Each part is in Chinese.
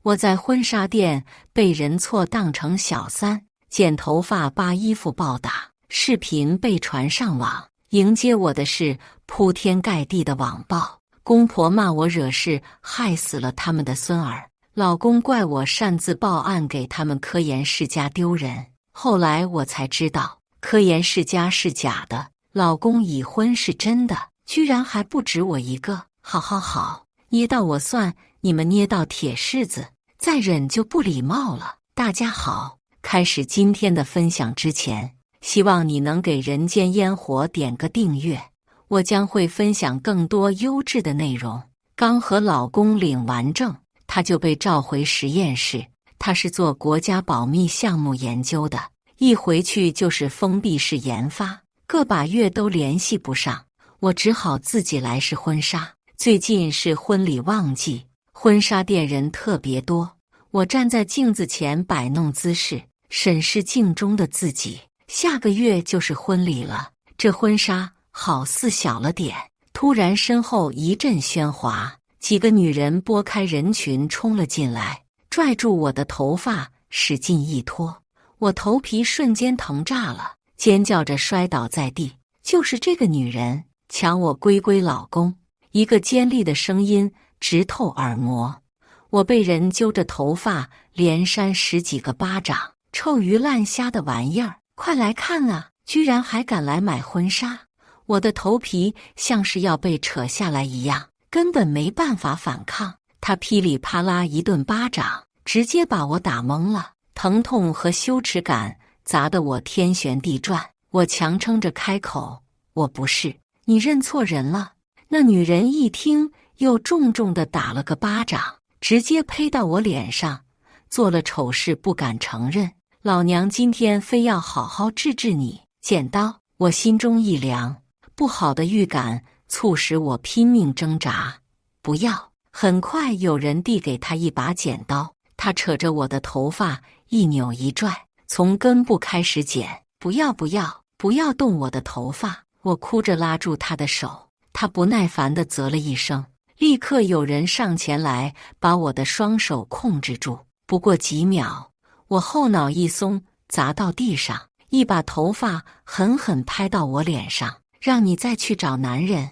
我在婚纱店被人错当成小三，剪头发、扒衣服暴打，视频被传上网。迎接我的是铺天盖地的网暴，公婆骂我惹事，害死了他们的孙儿；老公怪我擅自报案给他们科研世家丢人。后来我才知道，科研世家是假的，老公已婚是真的，居然还不止我一个。好，捏到我算，你们捏到铁柿子，再忍就不礼貌了。大家好，开始今天的分享之前，希望你能给人间烟火点个订阅，我将会分享更多优质的内容。刚和老公领完证，他就被召回实验室。他是做国家保密项目研究的，一回去就是封闭式研发，个把月都联系不上，我只好自己来试婚纱。最近是婚礼旺季，婚纱店人特别多，我站在镜子前摆弄姿势，审视镜中的自己。下个月就是婚礼了，这婚纱好似小了点。突然身后一阵喧哗，几个女人拨开人群冲了进来，拽住我的头发使劲一拖，我头皮瞬间疼炸了，尖叫着摔倒在地。就是这个女人抢我龟龟老公，一个尖利的声音直透耳膜。我被人揪着头发连扇10几个巴掌，臭鱼烂虾的玩意儿，快来看啊！居然还敢来买婚纱！我的头皮像是要被扯下来一样，根本没办法反抗。他噼里啪啦一顿巴掌，直接把我打懵了，疼痛和羞耻感砸得我天旋地转。我强撑着开口：“我不是。”你认错人了。那女人一听，又重重地打了个巴掌，直接呸到我脸上，做了丑事不敢承认。老娘今天非要好好治治你！剪刀！我心中一凉，不好的预感促使我拼命挣扎。不要！很快有人递给他一把剪刀，他扯着我的头发一扭一拽，从根部开始剪。不要动我的头发！我哭着拉住他的手，他不耐烦地啧了一声，立刻有人上前来把我的双手控制住。不过几秒，我后脑一松，砸到地上，一把头发狠狠拍到我脸上。让你再去找男人！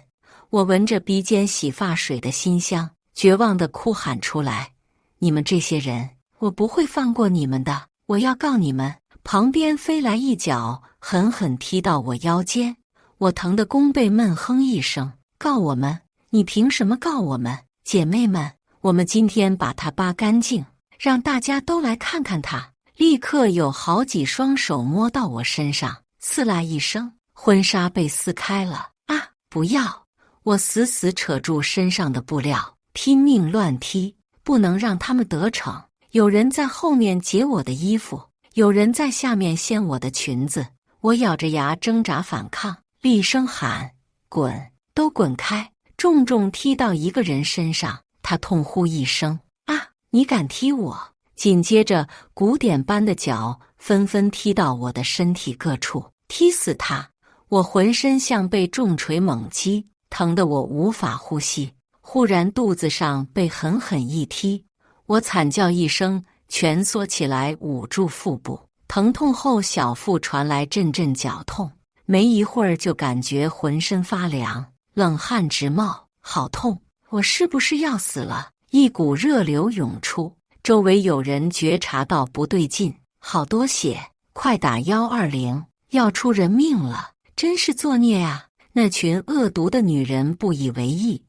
我闻着鼻尖洗发水的馨香，绝望地哭喊出来：你们这些人，我不会放过你们的！我要告你们！旁边飞来一脚，狠狠踢到我腰间，我疼得弓背闷哼一声：告我们？你凭什么告我们？姐妹们，我们今天把他扒干净，让大家都来看看他！立刻有好几双手摸到我身上，刺啦一声，婚纱被撕开了。啊！不要！我死死扯住身上的布料，拼命乱踢，不能让他们得逞。有人在后面解我的衣服，有人在下面掀我的裙子。我咬着牙挣扎反抗，厉声喊：滚！都滚开！重重踢到一个人身上，他痛呼一声：啊！你敢踢我！紧接着鼓点般的脚纷纷踢到我的身体各处，踢死他！我浑身像被重锤猛击，疼得我无法呼吸。忽然肚子上被狠狠一踢，我惨叫一声，蜷缩起来捂住腹部。疼痛后小腹传来阵阵绞痛，没一会儿就感觉浑身发凉，冷汗直冒，好痛！我是不是要死了？一股热流涌出，周围有人觉察到不对劲，好多血，快打120，要出人命了！真是作孽啊！那群恶毒的女人不以为意，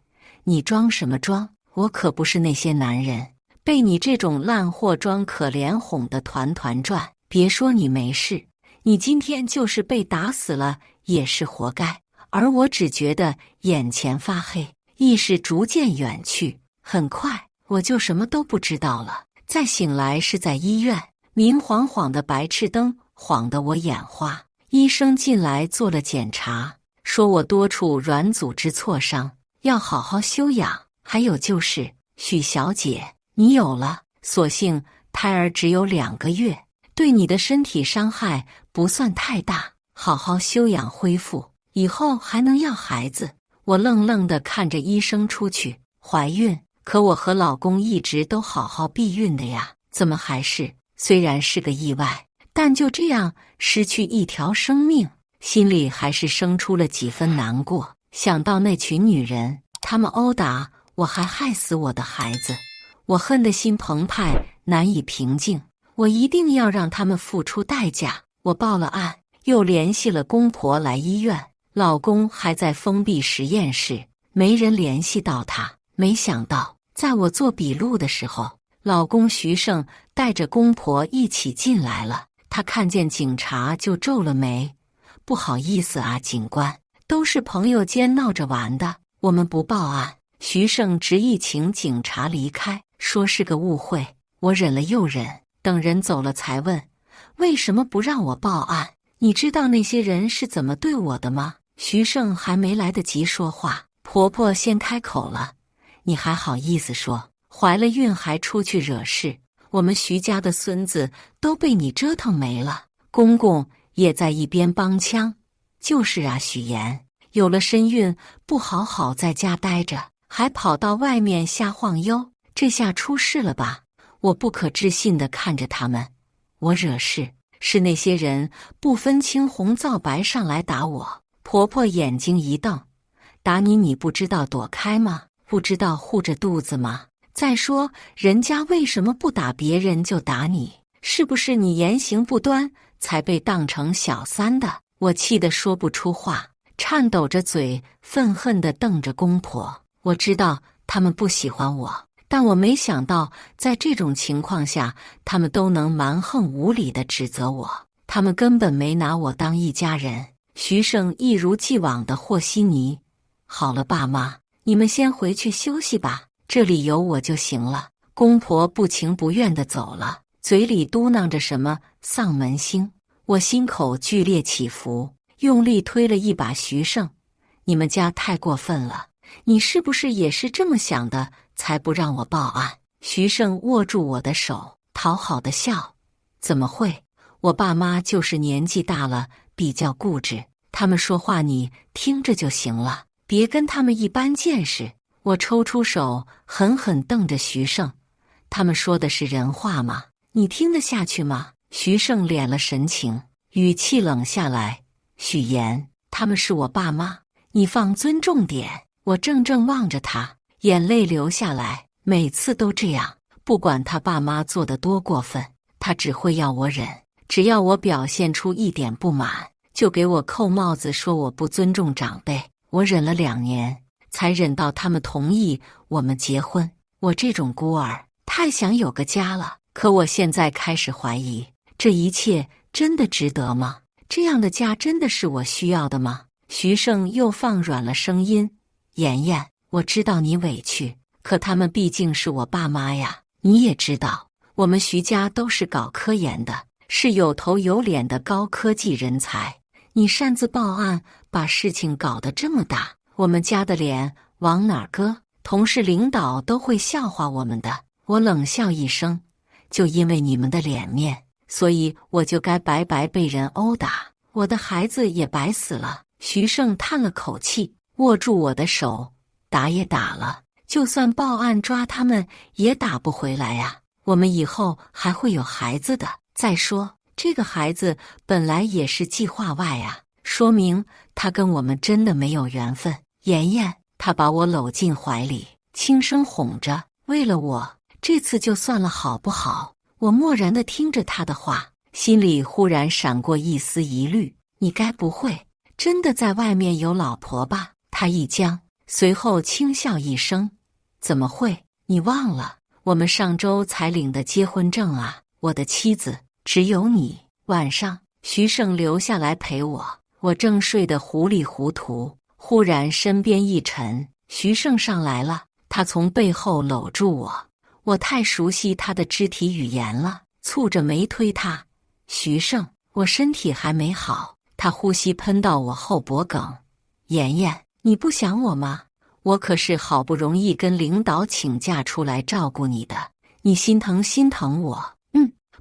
你装什么装？我可不是那些男人，被你这种烂货装可怜哄得团团转。别说你没事，你今天就是被打死了也是活该。而我只觉得眼前发黑，意识逐渐远去，很快我就什么都不知道了。再醒来是在医院，明晃晃的白炽灯晃得我眼花。医生进来做了检查，说我多处软组织挫伤，要好好休养。还有就是，许小姐，你有了，所幸胎儿只有2个月，对你的身体伤害不算太大，好好休养恢复，以后还能要孩子。我愣愣地看着医生出去，怀孕？可我和老公一直都好好避孕的呀，怎么还是？虽然是个意外，但就这样失去一条生命，心里还是生出了几分难过。想到那群女人，她们殴打我，还害死我的孩子，我恨得心澎湃，难以平静。我一定要让他们付出代价。我报了案，又联系了公婆来医院，老公还在封闭实验室，没人联系到他。没想到，在我做笔录的时候，老公徐胜带着公婆一起进来了。他看见警察就皱了眉：“不好意思啊，警官，都是朋友间闹着玩的，我们不报案。”徐胜执意请警察离开，说是个误会。我忍了又忍，等人走了才问：“为什么不让我报案？你知道那些人是怎么对我的吗？”徐胜还没来得及说话，婆婆先开口了：“你还好意思说？怀了孕还出去惹事，我们徐家的孙子都被你折腾没了。”公公也在一边帮腔：“就是啊，许言，有了身孕不好好在家待着，还跑到外面瞎晃悠，这下出事了吧？”我不可置信地看着他们：“我惹事？是那些人不分青红皂白上来打我。”婆婆眼睛一瞪：“打你，你不知道躲开吗？不知道护着肚子吗？再说，人家为什么不打别人就打你？是不是你言行不端，才被当成小三的？”我气得说不出话，颤抖着嘴，愤恨地瞪着公婆。我知道他们不喜欢我，但我没想到在这种情况下，他们都能蛮横无理地指责我。他们根本没拿我当一家人。徐胜一如既往地和稀泥：“好了，爸妈，你们先回去休息吧，这里有我就行了。”公婆不情不愿地走了，嘴里嘟囔着什么丧门星。我心口剧烈起伏，用力推了一把徐胜：“你们家太过分了，你是不是也是这么想的，才不让我报案？”徐胜握住我的手，讨好的笑：“怎么会？我爸妈就是年纪大了，比较固执，他们说话你听着就行了，别跟他们一般见识。”我抽出手，狠狠瞪着徐胜：“他们说的是人话吗？你听得下去吗？”徐胜敛了神情，语气冷下来：“许言，他们是我爸妈，你放尊重点。”我怔怔望着他，眼泪流下来。每次都这样，不管他爸妈做得多过分，他只会要我忍。只要我表现出一点不满，就给我扣帽子，说我不尊重长辈。我忍了2年，才忍到他们同意我们结婚。我这种孤儿，太想有个家了。可我现在开始怀疑，这一切真的值得吗？这样的家真的是我需要的吗？徐胜又放软了声音：“妍妍，我知道你委屈，可他们毕竟是我爸妈呀。你也知道，我们徐家都是搞科研的，是有头有脸的高科技人才。你擅自报案，把事情搞得这么大，我们家的脸往哪儿搁？同事领导都会笑话我们的。”我冷笑一声：“就因为你们的脸面，所以我就该白白被人殴打，我的孩子也白死了。”徐胜叹了口气，握住我的手：“打也打了，就算报案抓他们，也打不回来呀。我们以后还会有孩子的。再说，这个孩子本来也是计划外啊，说明他跟我们真的没有缘分。”妍妍，他把我搂进怀里，轻声哄着：“为了我，这次就算了好不好？”我默然地听着他的话，心里忽然闪过一丝疑虑：“你该不会真的在外面有老婆吧？”他一僵，随后轻笑一声：“怎么会？你忘了，我们上周才领的结婚证啊！我的妻子只有你。”晚上，徐胜留下来陪我，我正睡得糊里糊涂，忽然身边一沉，徐胜上来了，他从背后搂住我。我太熟悉他的肢体语言了，蹙着眉推他：“徐胜，我身体还没好。”他呼吸喷到我后脖梗：“妍妍，你不想我吗？我可是好不容易跟领导请假出来照顾你的，你心疼我。”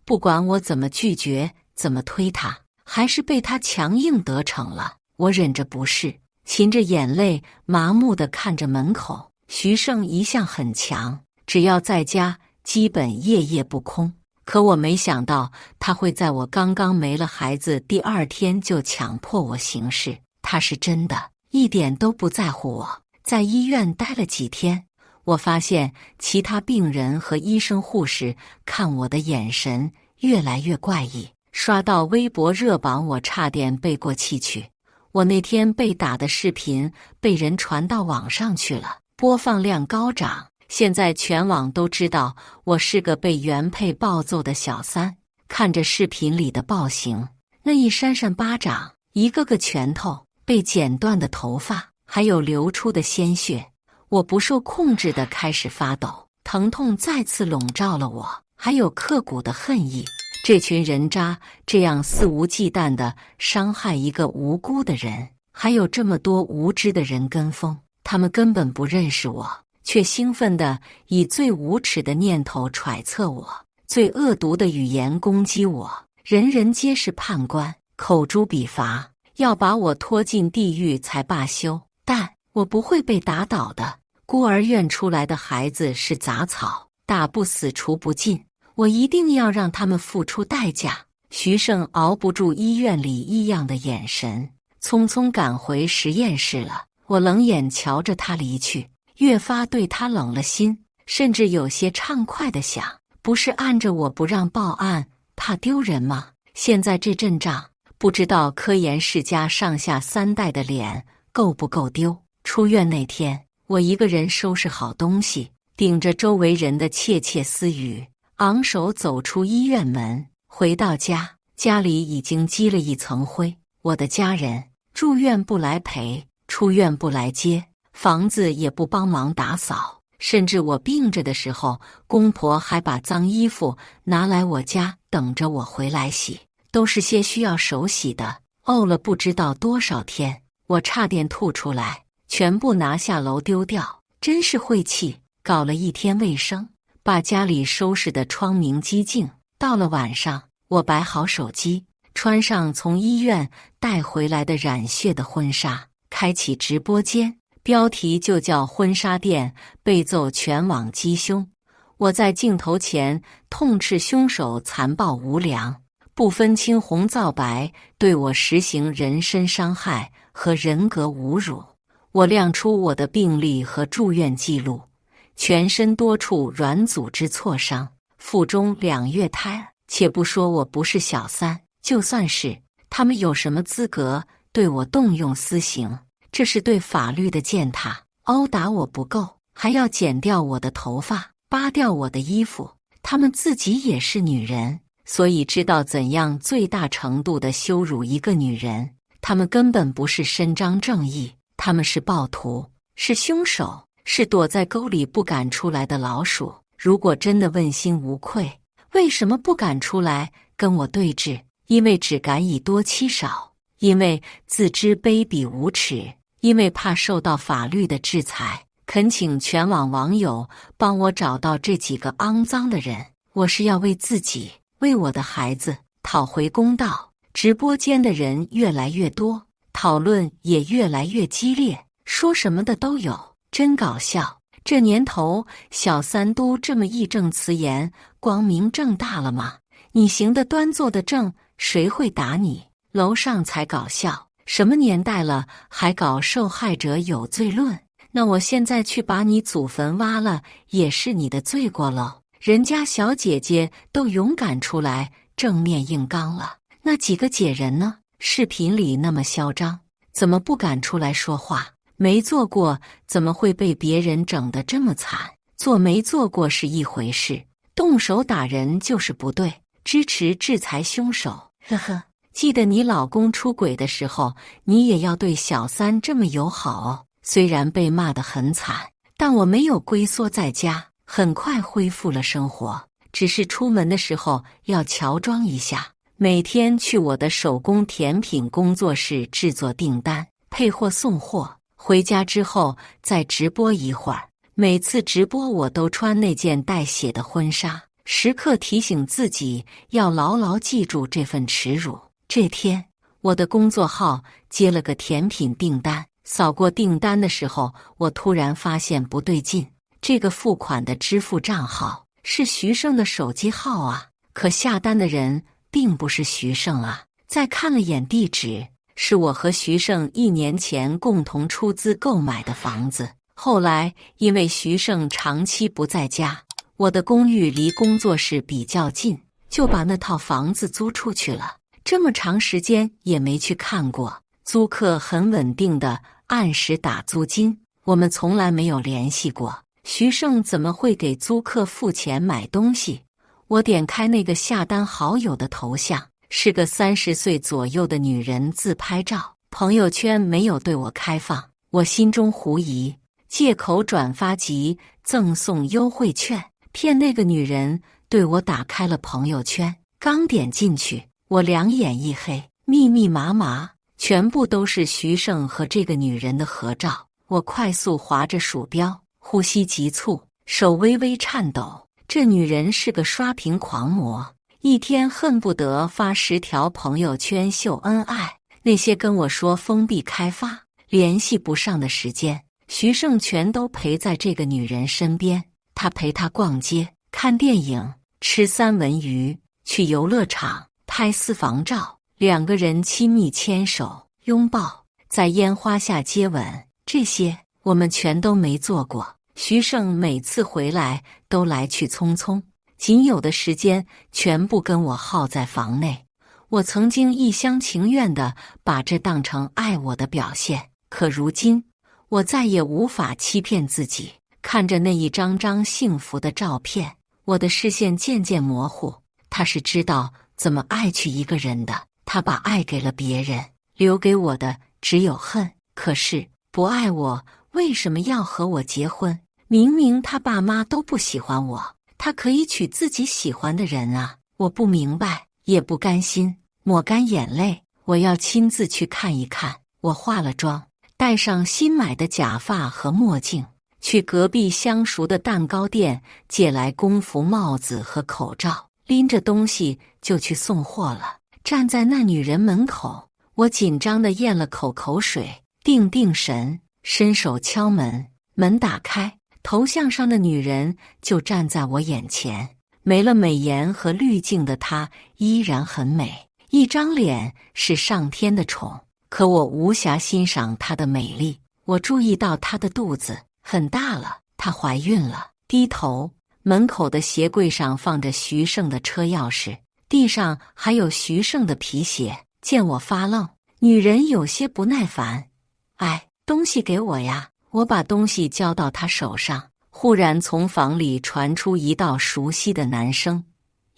不管我怎么拒绝，怎么推他，还是被他强硬得逞了。我忍着不适，噙着眼泪，麻木地看着门口。徐胜一向很强，只要在家，基本夜夜不空。可我没想到他会在我刚刚没了孩子第2天就强迫我行事。他是真的一点都不在乎我。在医院待了几天，我发现其他病人和医生护士看我的眼神越来越怪异。刷到微博热榜，我差点背过气去。我那天被打的视频被人传到网上去了，播放量高涨。现在全网都知道我是个被原配暴揍的小三。看着视频里的暴行，那一扇扇巴掌，一个个拳头，被剪断的头发，还有流出的鲜血，我不受控制地开始发抖，疼痛再次笼罩了我，还有刻骨的恨意。这群人渣这样肆无忌惮地伤害一个无辜的人，还有这么多无知的人跟风，他们根本不认识我，却兴奋地以最无耻的念头揣测我，最恶毒的语言攻击我，人人皆是判官，口诛笔伐，要把我拖进地狱才罢休。但我不会被打倒的，孤儿院出来的孩子是杂草，打不死除不尽，我一定要让他们付出代价。徐胜熬不住医院里异样的眼神，匆匆赶回实验室了。我冷眼瞧着他离去，越发对他冷了心，甚至有些畅快地想，不是按着我不让报案，怕丢人吗？现在这阵仗，不知道科研世家上下3代的脸够不够丢。出院那天，我一个人收拾好东西，顶着周围人的窃窃私语，昂首走出医院门，回到家，家里已经积了一层灰。我的家人住院不来陪，出院不来接，房子也不帮忙打扫，甚至我病着的时候，公婆还把脏衣服拿来我家等着我回来洗，都是些需要手洗的，沤了不知道多少天，我差点吐出来，全部拿下楼丢掉，真是晦气。搞了一天卫生，把家里收拾得窗明几净。到了晚上，我摆好手机，穿上从医院带回来的染血的婚纱，开启直播间，标题就叫婚纱店被揍全网鸡凶。我在镜头前痛斥凶手残暴无良，不分青红皂白对我实行人身伤害和人格侮辱。我亮出我的病历和住院记录，全身多处软组织挫伤，腹中2月胎。且不说我不是小三，就算是，他们有什么资格对我动用私刑？这是对法律的践踏。殴打我不够，还要剪掉我的头发，扒掉我的衣服。他们自己也是女人，所以知道怎样最大程度地羞辱一个女人。他们根本不是伸张正义，他们是暴徒，是凶手，是躲在沟里不敢出来的老鼠。如果真的问心无愧，为什么不敢出来跟我对峙？因为只敢以多欺少，因为自知卑鄙无耻，因为怕受到法律的制裁。恳请全网网友帮我找到这几个肮脏的人，我是要为自己，为我的孩子讨回公道。直播间的人越来越多，讨论也越来越激烈，说什么的都有，真搞笑。这年头，小三都这么义正辞严、光明正大了吗？你行得端坐得正，谁会打你？楼上才搞笑，什么年代了，还搞受害者有罪论？那我现在去把你祖坟挖了，也是你的罪过喽。人家小姐姐都勇敢出来正面硬刚了，那几个姐人呢？视频里那么嚣张，怎么不敢出来说话？没做过，怎么会被别人整得这么惨？做没做过是一回事，动手打人就是不对。支持制裁凶手，呵呵。记得你老公出轨的时候，你也要对小三这么友好哦。虽然被骂得很惨，但我没有龟缩在家，很快恢复了生活。只是出门的时候要乔装一下，每天去我的手工甜品工作室制作订单，配货送货。回家之后再直播一会儿，每次直播我都穿那件带血的婚纱，时刻提醒自己要牢牢记住这份耻辱。这天，我的工作号接了个甜品订单，扫过订单的时候，我突然发现不对劲，这个付款的支付账号是徐胜的手机号啊，可下单的人并不是徐胜啊。再看了眼地址，是我和徐胜1年前共同出资购买的房子。后来因为徐胜长期不在家，我的公寓离工作室比较近，就把那套房子租出去了。这么长时间也没去看过，租客很稳定的按时打租金，我们从来没有联系过。徐胜怎么会给租客付钱买东西？我点开那个下单好友的头像，是个30岁左右的女人自拍照，朋友圈没有对我开放，我心中狐疑，借口转发及赠送优惠券，骗那个女人对我打开了朋友圈。刚点进去，我两眼一黑，密密麻麻，全部都是徐胜和这个女人的合照。我快速滑着鼠标，呼吸急促，手微微颤抖。这女人是个刷屏狂魔，一天恨不得发10条朋友圈秀恩爱。那些跟我说封闭开发、联系不上的时间，徐胜全都陪在这个女人身边。他陪她逛街、看电影、吃三文鱼，去游乐场、拍私房照，两个人亲密牵手、拥抱，在烟花下接吻，这些我们全都没做过。徐胜每次回来都来去匆匆，仅有的时间全部跟我耗在房内。我曾经一厢情愿地把这当成爱我的表现，可如今我再也无法欺骗自己。看着那一张张幸福的照片，我的视线渐渐模糊。他是知道怎么爱去一个人的，他把爱给了别人，留给我的只有恨。可是不爱我，为什么要和我结婚？明明他爸妈都不喜欢我，他可以娶自己喜欢的人啊！我不明白，也不甘心，抹干眼泪，我要亲自去看一看。我化了妆，戴上新买的假发和墨镜，去隔壁相熟的蛋糕店借来工服帽子和口罩，拎着东西就去送货了。站在那女人门口，我紧张地咽了口水，定神，伸手敲门，门打开，头像上的女人就站在我眼前。没了美颜和滤镜的她依然很美，一张脸是上天的宠，可我无暇欣赏她的美丽。我注意到她的肚子很大了，她怀孕了。低头，门口的鞋柜上放着徐胜的车钥匙，地上还有徐胜的皮鞋。见我发愣，女人有些不耐烦：“哎，东西给我呀！”我把东西交到她手上，忽然从房里传出一道熟悉的男声：“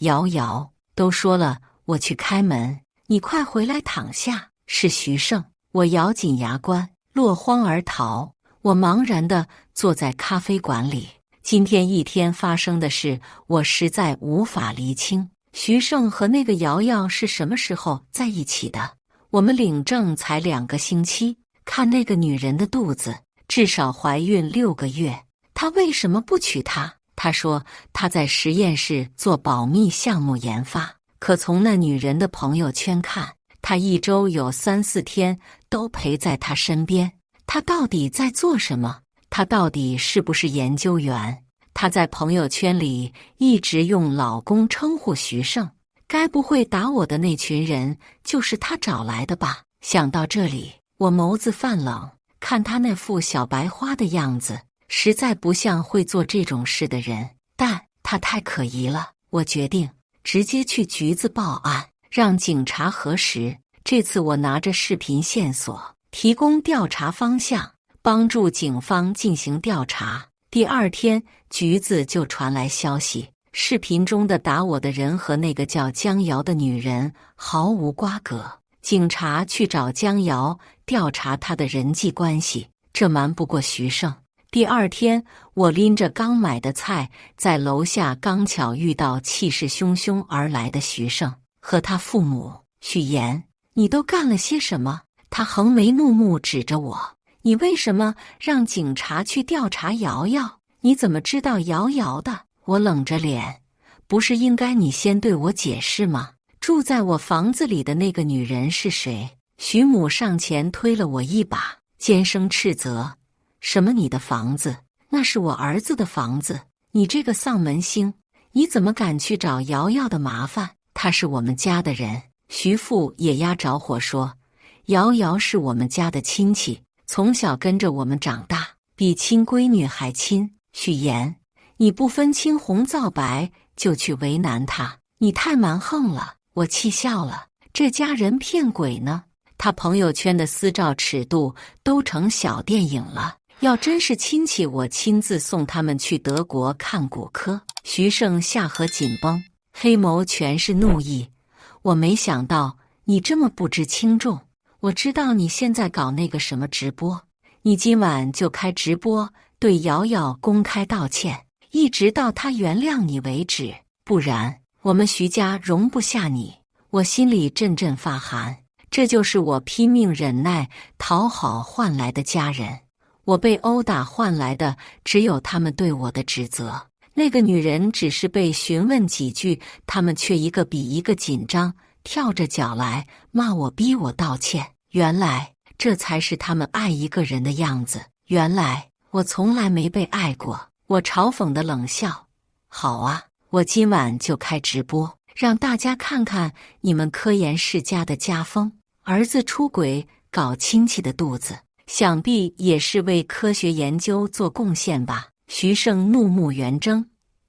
瑶瑶，都说了，我去开门，你快回来躺下。”是徐胜。我咬紧牙关，落荒而逃。我茫然地坐在咖啡馆里。今天一天发生的事，我实在无法厘清。徐胜和那个瑶瑶是什么时候在一起的？我们领证才2个星期，看那个女人的肚子，至少怀孕6个月。他为什么不娶她？他说他在实验室做保密项目研发，可从那女人的朋友圈看，他1周有3、4天都陪在她身边。他到底在做什么？他到底是不是研究员？他在朋友圈里一直用老公称呼徐胜，该不会打我的那群人就是他找来的吧？想到这里，我眸子泛冷，看他那副小白花的样子，实在不像会做这种事的人，但他太可疑了。我决定直接去局子报案，让警察核实。这次我拿着视频线索，提供调查方向，帮助警方进行调查。第2天，局子就传来消息，视频中的打我的人和那个叫江瑶的女人毫无瓜葛。警察去找江瑶，调查她的人际关系，这瞒不过徐胜。第2天，我拎着刚买的菜，在楼下刚巧遇到气势汹汹而来的徐胜和他父母。许言，你都干了些什么？他横眉怒目指着我，你为什么让警察去调查瑶瑶？你怎么知道瑶瑶的？我冷着脸，不是应该你先对我解释吗？住在我房子里的那个女人是谁？徐母上前推了我一把，尖声斥责：“什么你的房子？那是我儿子的房子！你这个丧门星，你怎么敢去找瑶瑶的麻烦？他是我们家的人。”徐父也压着火说：“瑶瑶是我们家的亲戚，从小跟着我们长大，比亲闺女还亲。许言，你不分青红皂白就去为难他，你太蛮横了！”我气笑了，这家人骗鬼呢！他朋友圈的私照尺度都成小电影了。要真是亲戚，我亲自送他们去德国看骨科。徐胜下颌紧绷，黑眸全是怒意。我没想到你这么不知轻重。我知道你现在搞那个什么直播，你今晚就开直播，对瑶瑶公开道歉，一直到她原谅你为止，不然我们徐家容不下你。我心里阵阵发寒，这就是我拼命忍耐讨好换来的家人。我被殴打换来的只有他们对我的指责。那个女人只是被询问几句，他们却一个比一个紧张，跳着脚来骂我，逼我道歉。原来这才是他们爱一个人的样子。原来我从来没被爱过。我嘲讽的冷笑：好啊，我今晚就开直播，让大家看看你们科研世家的家风。儿子出轨搞亲戚的肚子，想必也是为科学研究做贡献吧？徐胜怒目圆睁：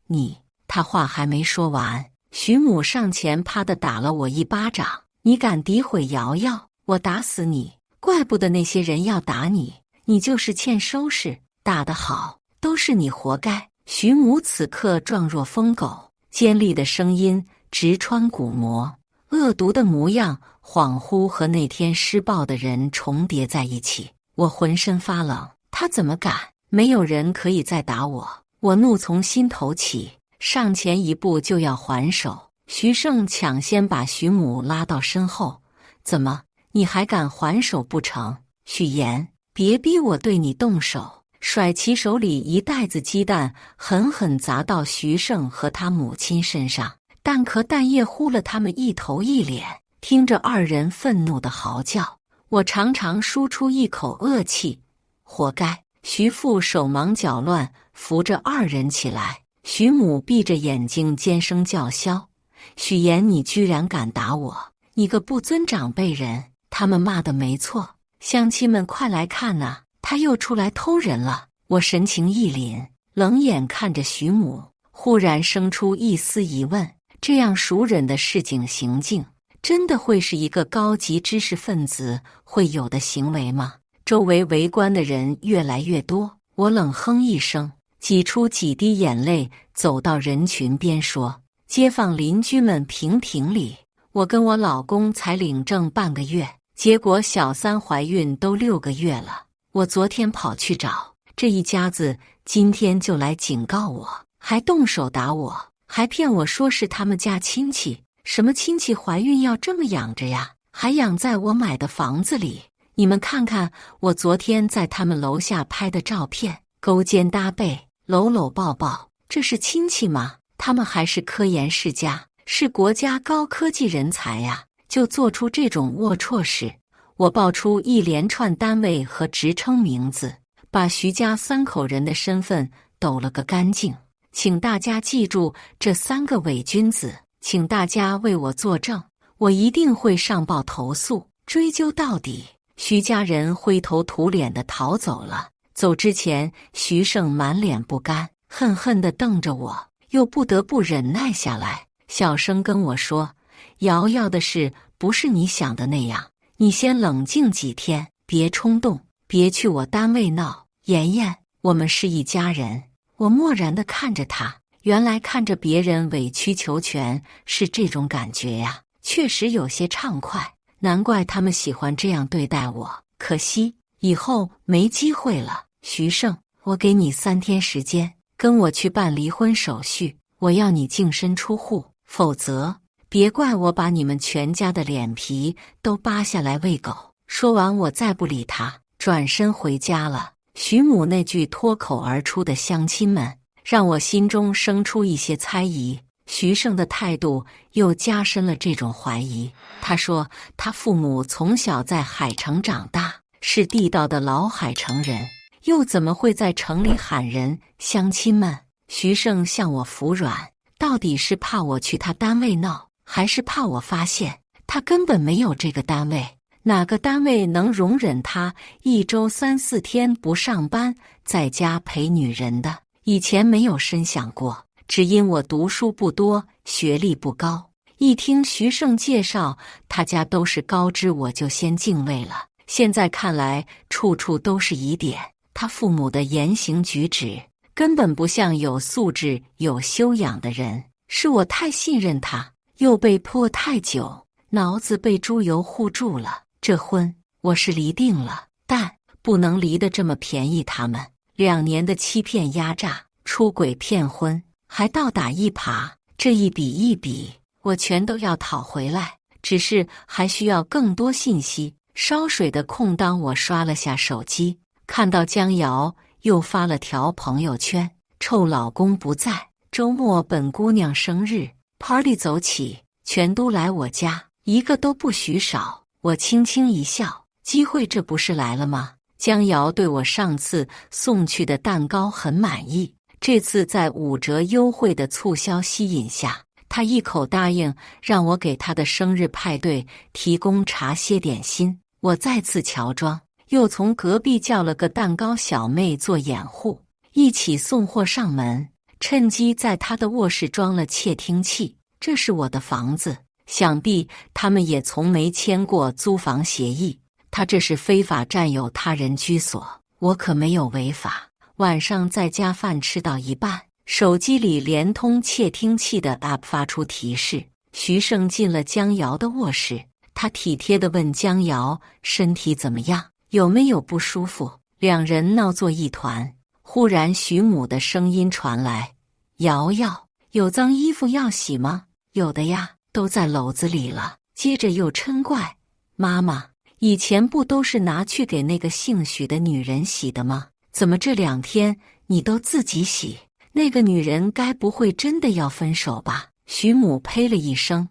你……他话还没说完，徐母上前啪地打了我一巴掌：你敢诋毁瑶瑶，我打死你！怪不得那些人要打你，你就是欠收拾。打得好，都是你活该！徐母此刻状若疯狗，尖利的声音直穿骨膜，恶毒的模样恍惚和那天施暴的人重叠在一起。我浑身发冷，他怎么敢？没有人可以再打我！我怒从心头起，上前一步就要还手。徐胜抢先把徐母拉到身后：怎么，你还敢还手不成？许言，别逼我对你动手！甩起手里一袋子鸡蛋，狠狠砸到徐胜和他母亲身上，蛋壳蛋液糊了他们一头一脸。听着二人愤怒的嚎叫，我长长舒出一口恶气，活该！徐父手忙脚乱扶着二人起来，徐母闭着眼睛尖声叫嚣：许言，你居然敢打我，你个不尊长辈人！他们骂的没错，乡亲们快来看啊，他又出来偷人了！我神情一凛，冷眼看着徐母，忽然生出一丝疑问：这样熟人的市井行径，真的会是一个高级知识分子会有的行为吗？周围围观的人越来越多，我冷哼一声，挤出几滴眼泪，走到人群边说：街坊邻居们评评理，我跟我老公才领证半个月，结果小三怀孕都6个月了。我昨天跑去找这一家子，今天就来警告我，还动手打我，还骗我说是他们家亲戚。什么亲戚怀孕要这么养着呀？还养在我买的房子里？你们看看我昨天在他们楼下拍的照片，勾肩搭背，搂搂抱抱，这是亲戚吗？他们还是科研世家，是国家高科技人才呀，就做出这种龌龊事。我报出一连串单位和职称名字，把徐家3口人的身份抖了个干净。请大家记住这3个伪君子，请大家为我作证，我一定会上报投诉，追究到底。徐家人灰头土脸地逃走了。走之前，徐胜满脸不甘，恨恨地瞪着我，又不得不忍耐下来，小声跟我说：瑶瑶的事不是你想的那样，你先冷静几天，别冲动，别去我单位闹。妍妍，我们是一家人。我漠然地看着他，原来看着别人委曲求全是这种感觉呀，确实有些畅快。难怪他们喜欢这样对待我，可惜以后没机会了。徐胜，我给你3天时间，跟我去办离婚手续，我要你净身出户，否则别怪我把你们全家的脸皮都扒下来喂狗。说完，我再不理他，转身回家了。徐母那句脱口而出的乡亲们，让我心中生出一些猜疑。徐胜的态度又加深了这种怀疑。他说他父母从小在海城长大，是地道的老海城人，又怎么会在城里喊人乡亲们？徐胜向我服软，到底是怕我去他单位闹，还是怕我发现他根本没有这个单位？哪个单位能容忍他一周3、4天不上班，在家陪女人的？以前没有深想过，只因我读书不多，学历不高。一听徐胜介绍他家都是高知，我就先敬畏了。现在看来，处处都是疑点。他父母的言行举止根本不像有素质、有修养的人。是我太信任他，又被迫太久，脑子被猪油糊住了。这婚我是离定了，但不能离得这么便宜他们。2年的欺骗、压榨、出轨、骗婚，还倒打一耙，这一笔一笔，我全都要讨回来。只是还需要更多信息。烧水的空当，我刷了下手机，看到江瑶又发了条朋友圈：臭老公不在，周末本姑娘生日 ，party 走起，全都来我家，一个都不许少。我轻轻一笑，机会这不是来了吗？江瑶对我上次送去的蛋糕很满意，这次在5折优惠的促销吸引下，她一口答应让我给她的生日派对提供茶歇点心。我再次乔装，又从隔壁叫了个蛋糕小妹做掩护，一起送货上门，趁机在她的卧室装了窃听器。这是我的房子，想必他们也从没签过租房协议。他这是非法占有他人居所，我可没有违法。晚上在家饭吃到一半，手机里连通窃听器的 App 发出提示，徐胜进了江瑶的卧室。他体贴地问江瑶身体怎么样，有没有不舒服。2人闹作一团。忽然徐母的声音传来：瑶瑶，有脏衣服要洗吗？有的呀，都在篓子里了。接着又嗔怪：妈妈，以前不都是拿去给那个姓许的女人洗的吗？怎么这2天你都自己洗？那个女人该不会真的要分手吧？徐母呸了一声：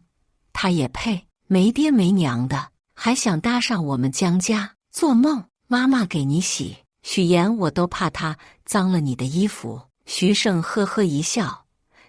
她也配，没爹没娘的，还想搭上我们江家？做梦！妈妈给你洗，许言我都怕她脏了你的衣服。徐胜呵呵一笑：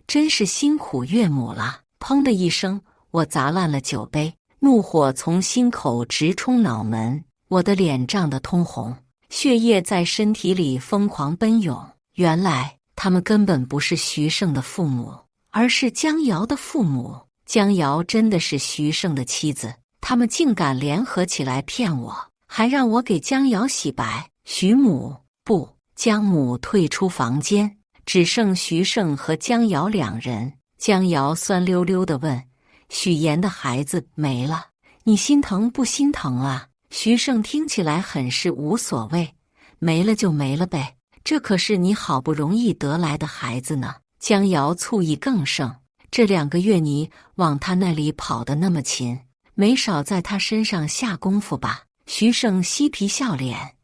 真是辛苦岳母了。砰的一声，我砸烂了酒杯，怒火从心口直冲脑门，我的脸涨得通红，血液在身体里疯狂奔涌。原来他们根本不是徐胜的父母，而是江瑶的父母。江瑶真的是徐胜的妻子，他们竟敢联合起来骗我，还让我给江瑶洗白。徐母不，江母退出房间，只剩徐胜和江瑶2人。江瑶酸溜溜地问：许言的孩子没了，你心疼不心疼啊？徐胜听起来很是无所谓：没了就没了呗，这可是你好不容易得来的孩子呢。江瑶醋意更盛：这2个月你往他那里跑得那么勤，没少在他身上下功夫吧？徐胜嬉皮笑脸：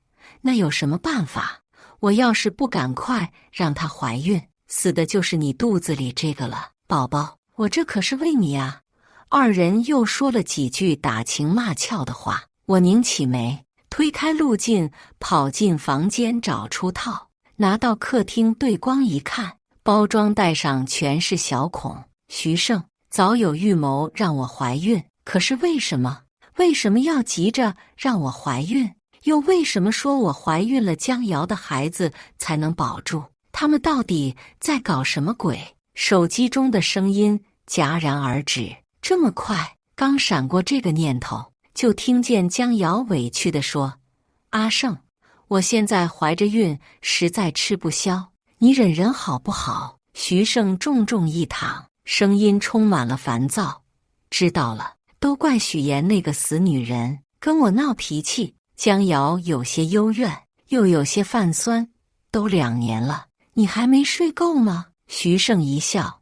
那有什么办法？我要是不赶快让她怀孕，死的就是你肚子里这个了。宝宝，我这可是为你啊。2人又说了几句打情骂俏的话，我拧起眉，推开路径，跑进房间找出套，拿到客厅对光一看，包装袋上全是小孔。徐胜早有预谋让我怀孕，可是为什么要急着让我怀孕？又为什么说我怀孕了江瑶的孩子才能保住？他们到底在搞什么鬼？手机中的声音戛然而止。这么快，刚闪过这个念头，就听见江瑶委屈地说：阿胜，我现在怀着孕，实在吃不消，你忍忍好不好？徐胜重重一躺，声音充满了烦躁：知道了，都怪许言那个死女人跟我闹脾气。江瑶有些幽怨，又有些泛酸：都2年了，你还没睡够吗？徐胜一笑：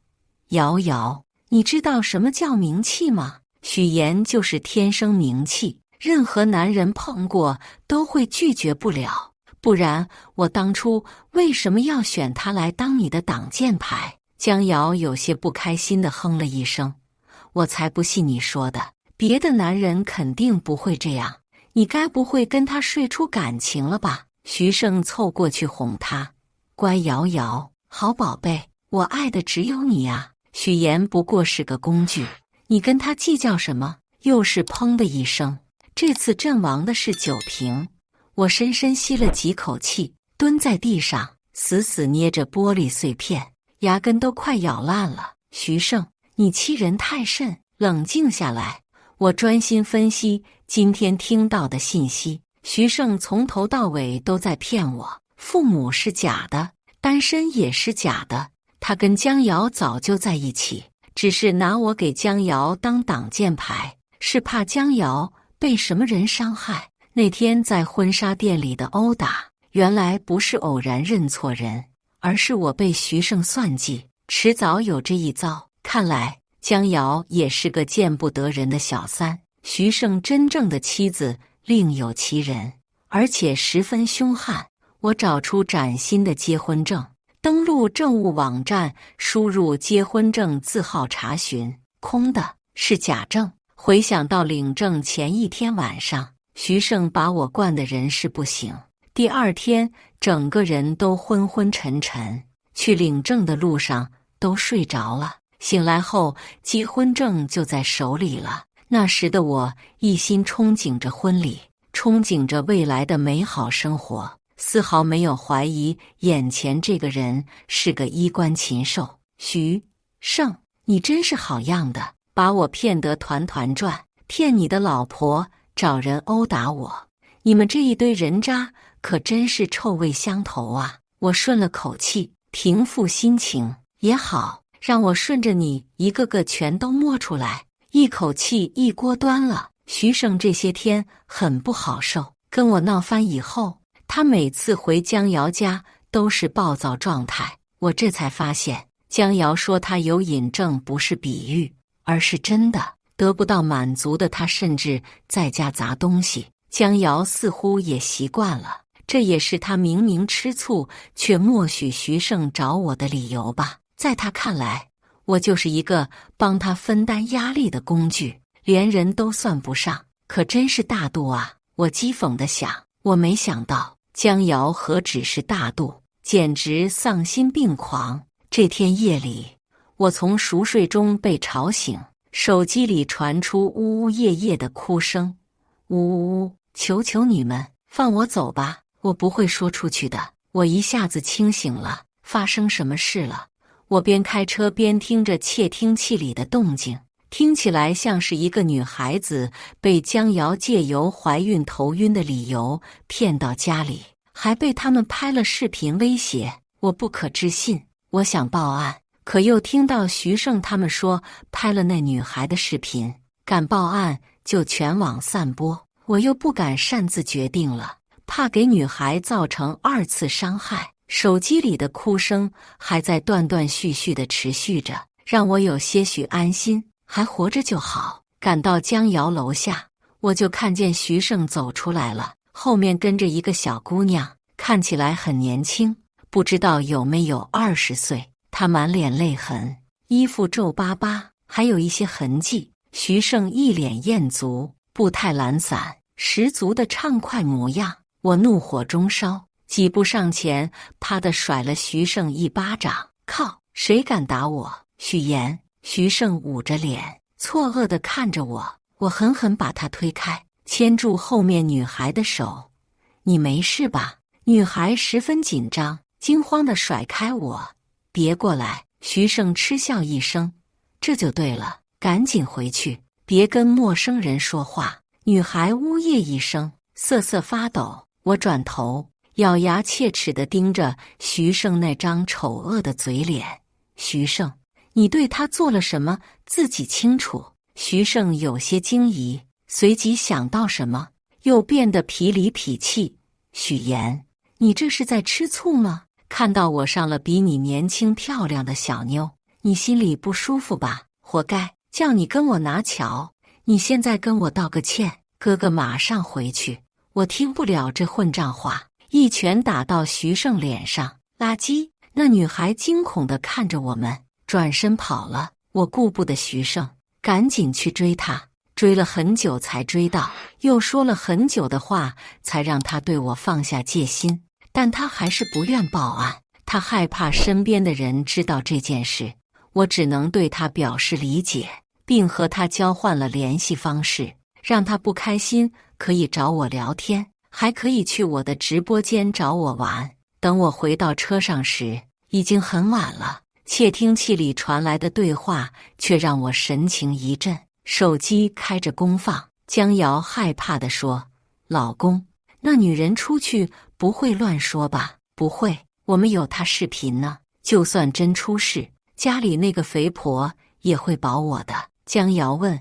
瑶瑶，你知道什么叫名气吗？许言就是天生名气，任何男人碰过都会拒绝不了，不然我当初为什么要选他来当你的挡箭牌？江瑶有些不开心地哼了一声：我才不信你说的，别的男人肯定不会这样，你该不会跟他睡出感情了吧？徐胜凑过去哄他，乖瑶瑶，好宝贝，我爱的只有你啊。许言不过是个工具，你跟他计较什么？又是砰的一声，这次阵亡的是酒瓶。我深深吸了几口气，蹲在地上，死死捏着玻璃碎片，牙根都快咬烂了。徐胜，你欺人太甚，冷静下来。我专心分析今天听到的信息。徐胜从头到尾都在骗我，父母是假的，单身也是假的，他跟江瑶早就在一起，只是拿我给江瑶当挡箭牌，是怕江瑶被什么人伤害。那天在婚纱店里的殴打，原来不是偶然认错人，而是我被徐胜算计，迟早有这一遭。看来江瑶也是个见不得人的小三，徐胜真正的妻子另有其人，而且十分凶悍。我找出崭新的结婚证，登录政务网站，输入结婚证字号查询，空的，是假证。回想到领证前一天晚上，徐胜把我灌得人事不省，第二天整个人都昏昏沉沉，去领证的路上都睡着了。醒来后，结婚证就在手里了。那时的我一心憧憬着婚礼，憧憬着未来的美好生活，丝毫没有怀疑眼前这个人是个衣冠禽兽。徐胜，你真是好样的，把我骗得团团转，骗你的老婆，找人殴打我，你们这一堆人渣可真是臭味相投啊！我顺了口气，平复心情。也好，让我顺着你一个个全都摸出来，一口气一锅端了。徐胜这些天很不好受，跟我闹翻以后，他每次回江瑶家都是暴躁状态。我这才发现，江瑶说他有瘾症不是比喻，而是真的。得不到满足的他甚至在家砸东西，江瑶似乎也习惯了，这也是他明明吃醋却默许徐胜找我的理由吧。在他看来，我就是一个帮他分担压力的工具，连人都算不上，可真是大度啊！我讥讽地想，我没想到江瑶何止是大度，简直丧心病狂。这天夜里，我从熟睡中被吵醒，手机里传出呜呜咽咽的哭声，呜呜呜，求求你们放我走吧，我不会说出去的。我一下子清醒了，发生什么事了？我边开车边听着窃听器里的动静，听起来像是一个女孩子被江瑶借由怀孕头晕的理由骗到家里，还被他们拍了视频威胁。我不可置信，我想报案，可又听到徐胜他们说拍了那女孩的视频，敢报案就全网散播。我又不敢擅自决定了，怕给女孩造成二次伤害。手机里的哭声还在断断续续地持续着，让我有些许安心，还活着就好。赶到江瑶楼下，我就看见徐胜走出来了，后面跟着一个小姑娘，看起来很年轻，不知道有没有20岁。她满脸泪痕，衣服皱巴巴，还有一些痕迹。徐胜一脸艳足，步态懒散，十足的畅快模样。我怒火中烧，几步上前，啪地甩了徐胜一巴掌。靠，谁敢打我？许言。徐胜捂着脸，错愕地看着我。我狠狠把他推开，牵住后面女孩的手。你没事吧？女孩十分紧张，惊慌地甩开我。别过来！徐胜嗤笑一声，这就对了，赶紧回去，别跟陌生人说话。女孩呜咽一声，瑟瑟发抖。我转头，咬牙切齿地盯着徐胜那张丑恶的嘴脸。徐胜，你对他做了什么？自己清楚。徐胜有些惊疑，随即想到什么，又变得痞里痞气。许言，你这是在吃醋吗？看到我上了比你年轻漂亮的小妞，你心里不舒服吧？活该，叫你跟我拿巧。你现在跟我道个歉，哥哥马上回去。我听不了这混账话，一拳打到徐胜脸上。垃圾！那女孩惊恐地看着我们，转身跑了。我顾不得徐胜，赶紧去追她。追了很久才追到，又说了很久的话，才让他对我放下戒心。但他还是不愿报案，他害怕身边的人知道这件事。我只能对他表示理解，并和他交换了联系方式，让他不开心可以找我聊天，还可以去我的直播间找我玩。等我回到车上时，已经很晚了。窃听器里传来的对话却让我神情一震，手机开着公放。江瑶害怕地说：“老公，那女人出去不会乱说吧？”“不会，我们有她视频呢。就算真出事，家里那个肥婆也会保我的。”江瑶问：“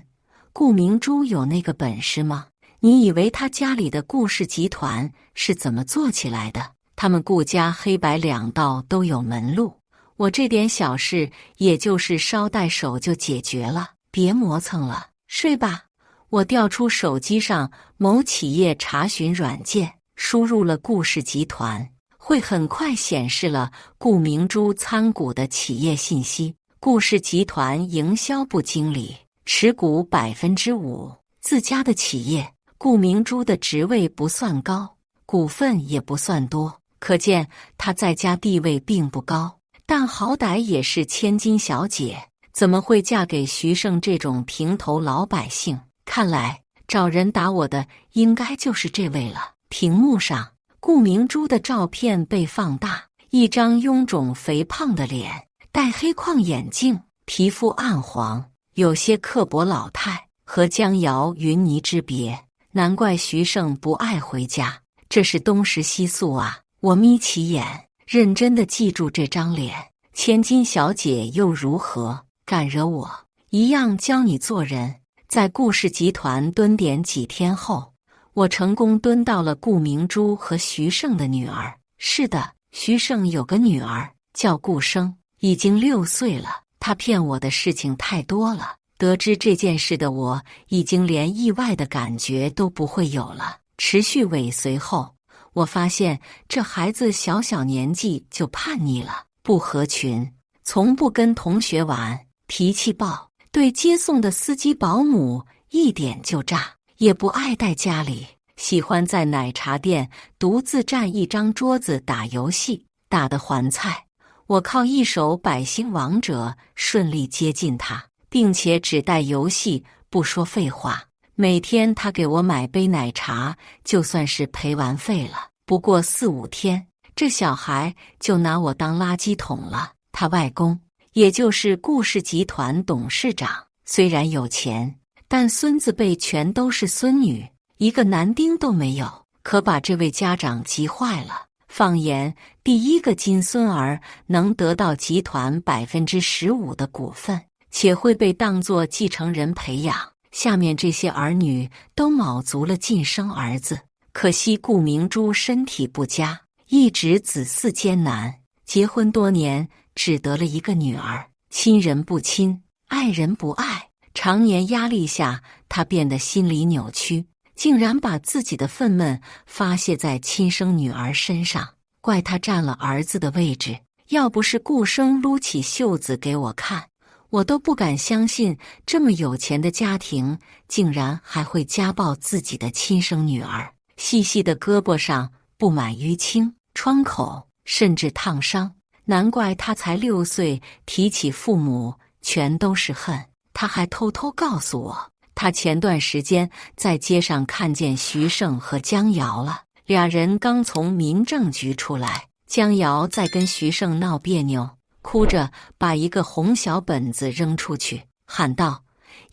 顾明珠有那个本事吗？你以为她家里的顾氏集团是怎么做起来的？他们顾家黑白两道都有门路，我这点小事也就是捎带手就解决了，别磨蹭了，睡吧。”我调出手机上某企业查询软件，输入了顾氏集团，会很快显示了顾明珠参股的企业信息。顾氏集团营销部经理，持股 5%， 自家的企业。顾明珠的职位不算高，股份也不算多，可见她在家地位并不高，但好歹也是千金小姐，怎么会嫁给徐胜这种平头老百姓？看来找人打我的应该就是这位了。屏幕上，顾明珠的照片被放大，一张臃肿肥胖的脸，戴黑框眼镜，皮肤暗黄，有些刻薄老态，和江瑶云泥之别。难怪徐胜不爱回家，这是东食西宿啊！我眯起眼，认真地记住这张脸。千金小姐又如何？敢惹我，一样教你做人。在顾氏集团蹲点几天后，我成功蹲到了顾明珠和徐胜的女儿。是的，徐胜有个女儿叫顾生，已经6岁了。他骗我的事情太多了，得知这件事的我，已经连意外的感觉都不会有了。持续尾随后，我发现这孩子小小年纪就叛逆了，不合群，从不跟同学玩，脾气暴，对接送的司机保姆一点就炸，也不爱带家里，喜欢在奶茶店独自占一张桌子打游戏，打得还菜。我靠一手百星王者顺利接近他，并且只带游戏不说废话。每天他给我买杯奶茶，就算是赔完费了。不过4、5天，这小孩就拿我当垃圾桶了。他外公，也就是顾氏集团董事长，虽然有钱，但孙子辈全都是孙女，一个男丁都没有，可把这位家长急坏了。放眼第一个金孙儿能得到集团 15% 的股份，且会被当作继承人培养，下面这些儿女都卯足了劲生儿子。可惜顾明珠身体不佳，一直子嗣艰难，结婚多年只得了一个女儿，亲人不亲，爱人不爱，常年压力下，她变得心理扭曲，竟然把自己的愤懑发泄在亲生女儿身上，怪她占了儿子的位置。要不是顾生撸起袖子给我看，我都不敢相信这么有钱的家庭竟然还会家暴自己的亲生女儿。细细的胳膊上布满淤青、创口，甚至烫伤。难怪他才6岁，提起父母全都是恨。他还偷偷告诉我，他前段时间在街上看见徐胜和江瑶了，俩人刚从民政局出来，江瑶在跟徐胜闹别扭，哭着把一个红小本子扔出去，喊道：“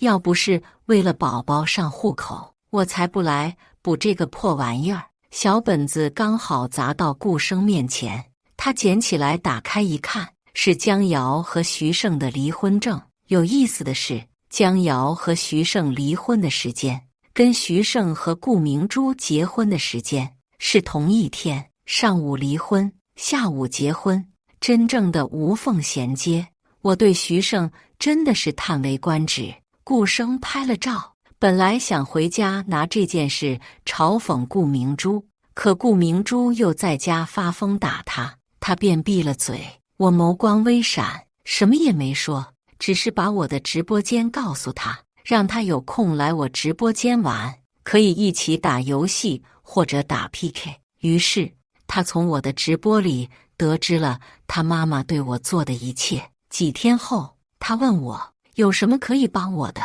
要不是为了宝宝上户口，我才不来补这个破玩意儿。”小本子刚好砸到顾生面前，他捡起来打开一看，是江瑶和徐胜的离婚证。有意思的是，江瑶和徐胜离婚的时间跟徐胜和顾明珠结婚的时间是同一天，上午离婚，下午结婚，真正的无缝衔接。我对徐胜真的是叹为观止。顾生拍了照，本来想回家拿这件事嘲讽顾明珠，可顾明珠又在家发疯打他，他便闭了嘴。我眸光微闪，什么也没说，只是把我的直播间告诉他，让他有空来我直播间玩，可以一起打游戏或者打 PK。于是他从我的直播里得知了他妈妈对我做的一切。几天后，他问我有什么可以帮我的，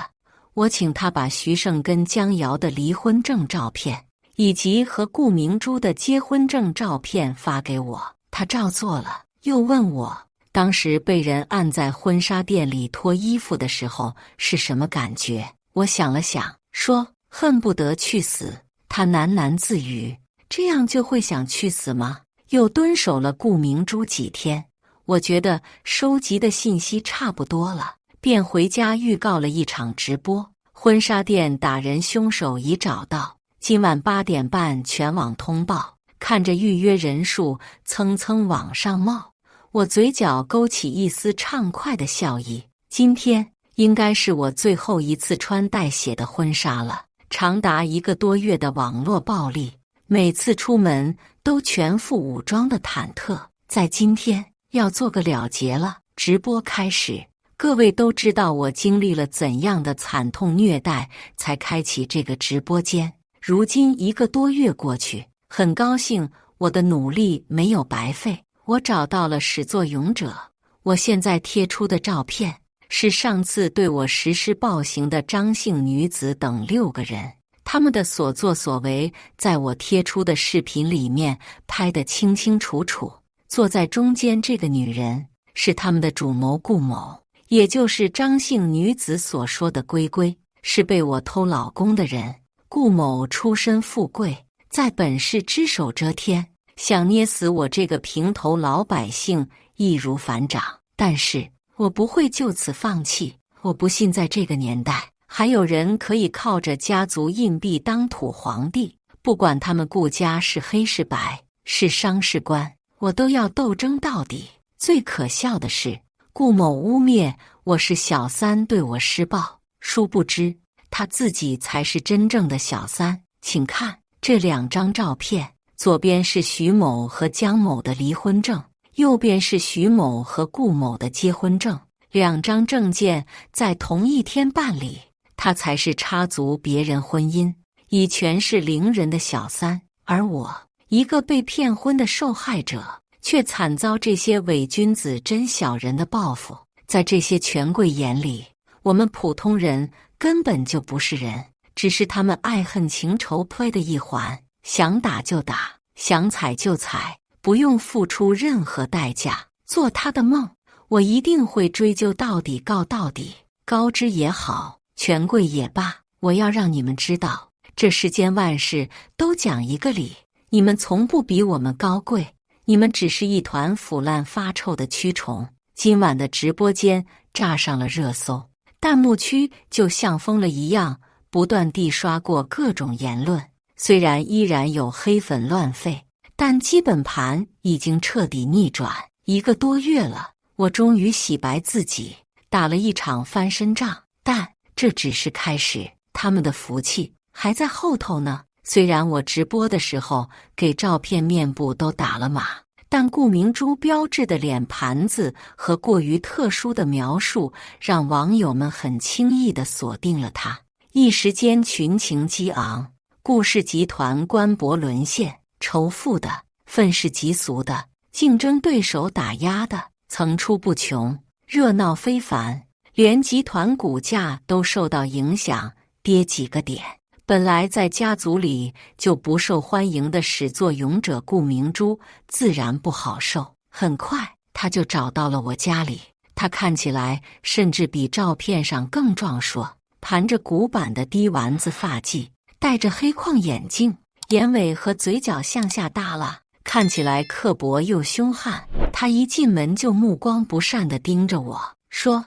我请他把徐胜跟江瑶的离婚证照片以及和顾明珠的结婚证照片发给我，他照做了。又问我当时被人按在婚纱店里脱衣服的时候是什么感觉。我想了想，说恨不得去死。他喃喃自语，这样就会想去死吗？又蹲守了顾明珠几天，我觉得收集的信息差不多了，便回家预告了一场直播。婚纱店打人凶手已找到，今晚8点半全网通报。看着预约人数蹭蹭往上冒，我嘴角勾起一丝畅快的笑意。今天应该是我最后一次穿带血的婚纱了。长达1个多月的网络暴力，每次出门都全副武装的忐忑，在今天要做个了结了。直播开始，各位都知道我经历了怎样的惨痛虐待才开启这个直播间。如今1个多月过去，很高兴我的努力没有白费，我找到了始作俑者。我现在贴出的照片是上次对我实施暴行的张姓女子等6个人，他们的所作所为在我贴出的视频里面拍得清清楚楚。坐在中间这个女人是他们的主谋顾某，也就是张姓女子所说的龟龟，是被我偷老公的人。顾某出身富贵，在本市只手遮天，想捏死我这个平头老百姓易如反掌。但是我不会就此放弃，我不信在这个年代还有人可以靠着家族硬币当土皇帝，不管他们顾家是黑是白，是商是官，我都要斗争到底。最可笑的是，顾某污蔑我是小三，对我施暴，殊不知他自己才是真正的小三。请看这2张照片，左边是徐某和江某的离婚证，右边是徐某和顾某的结婚证，2张证件在同一天办理，他才是插足别人婚姻，以权势凌人的小三。而我一个被骗婚的受害者，却惨遭这些伪君子真小人的报复。在这些权贵眼里，我们普通人根本就不是人，只是他们爱恨情仇play的一环，想打就打，想踩就踩，不用付出任何代价。做他的梦，我一定会追究到底，告到底。高知也好，权贵也罢，我要让你们知道，这世间万事都讲一个理，你们从不比我们高贵，你们只是一团腐烂发臭的蛆虫。今晚的直播间炸上了热搜，弹幕区就像疯了一样，不断地刷过各种言论。虽然依然有黑粉乱吠，但基本盘已经彻底逆转。1个多月了，我终于洗白自己，打了一场翻身仗。但这只是开始，他们的福气还在后头呢。虽然我直播的时候给照片面部都打了码，但顾明珠标志的脸盘子和过于特殊的描述，让网友们很轻易地锁定了他。一时间群情激昂，顾氏集团官博沦陷，仇富的、愤世嫉俗的、竞争对手打压的层出不穷，热闹非凡，连集团股价都受到影响，跌几个点。本来在家族里就不受欢迎的始作俑者顾明珠自然不好受。很快他就找到了我家里，他看起来甚至比照片上更壮硕，盘着古板的低丸子发髻，戴着黑框眼镜，眼尾和嘴角向下耷拉，看起来刻薄又凶悍。他一进门就目光不善地盯着我，说：“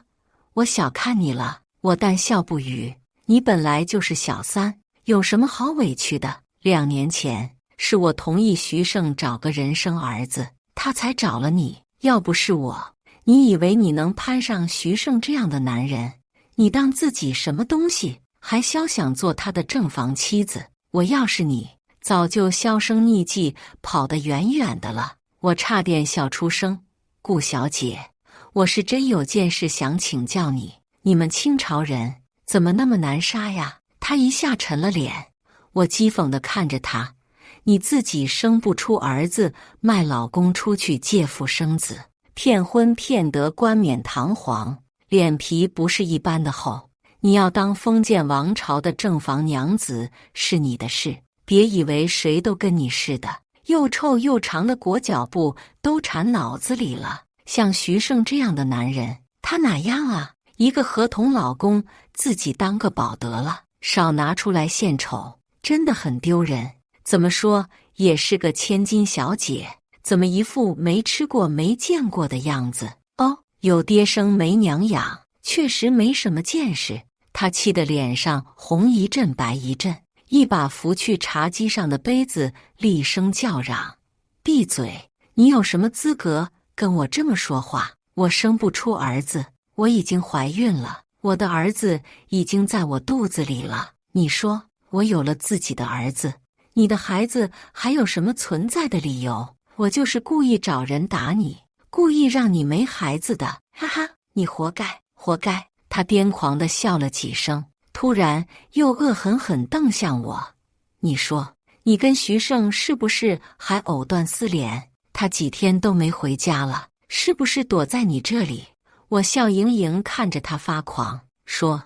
我小看你了。”我淡笑不语，你本来就是小三，有什么好委屈的？2年前是我同意徐胜找个人生儿子，他才找了你。要不是我，你以为你能攀上徐胜这样的男人？你当自己什么东西，还肖想做他的正房妻子？我要是你，早就销声匿迹，跑得远远的了。我差点笑出声。顾小姐，我是真有件事想请教你。你们清朝人怎么那么难杀呀？他一下沉了脸。我讥讽地看着他，你自己生不出儿子，卖老公出去借腹生子，骗婚骗得冠冕堂皇，脸皮不是一般的厚。你要当封建王朝的正房娘子是你的事，别以为谁都跟你似的。又臭又长的裹脚布都缠脑子里了。像徐胜这样的男人，他哪样啊？一个合同老公，自己当个宝得了，少拿出来献丑，真的很丢人。怎么说也是个千金小姐，怎么一副没吃过没见过的样子？哦，有爹生没娘养，确实没什么见识。他气得脸上红一阵白一阵，一把扶去茶几上的杯子，厉声叫嚷：“闭嘴！你有什么资格跟我这么说话？我生不出儿子，我已经怀孕了，我的儿子已经在我肚子里了。你说我有了自己的儿子，你的孩子还有什么存在的理由？我就是故意找人打你，故意让你没孩子的，哈哈，你活该，活该！”他癫狂地笑了几声，突然又恶狠狠瞪向我：“你说，你跟徐胜是不是还藕断丝连？他几天都没回家了，是不是躲在你这里？”我笑盈盈看着他发狂，说：“